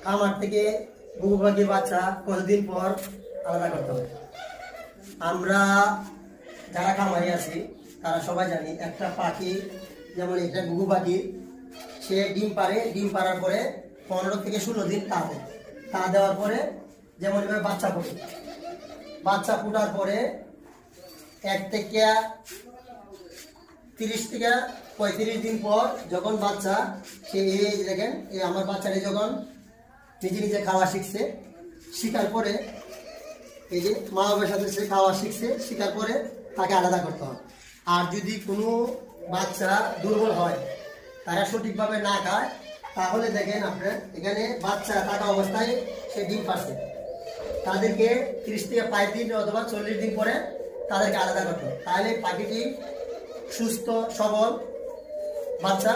খামার থেকে ঘুঘু পাখির বাচ্চা কতদিন পর আলাদা করতে হবে। আমরা যারা খামারি আছি তারা সবাই জানি একটা পাখি, যেমন এটা ঘুঘু পাখি, সে ডিম পারে, ডিম পাড়ার পরে 15 থেকে 16 দিন তা দেয়। তা দেওয়ার পরে যেমন এবার বাচ্চা ফোটে, বাচ্চা ফোটার পরে 1 থেকে 30 থেকে 35 দিন পর যখন বাচ্চা, সে এই দেখেন এই আমার বাচ্চাটি যখন নিজে নিজে খাওয়া শিখছে, শিখার পরে এই যে মা বাবার সাথে সে খাওয়া শিখছে, শিখার পরে তাকে আলাদা করতে হবে। আর যদি কোনো বাচ্চা দুর্বল হয়, তারা সঠিকভাবে না খায়, তাহলে দেখেন আপনার এখানে বাচ্চা থাকা অবস্থায় সে ডিম পাচ্ছে, তাদেরকে 30 থেকে 35 দিন অথবা 40 দিন পরে তাদেরকে আলাদা করতে হবে। তাহলে পাখিটি সুস্থ সবল বাচ্চা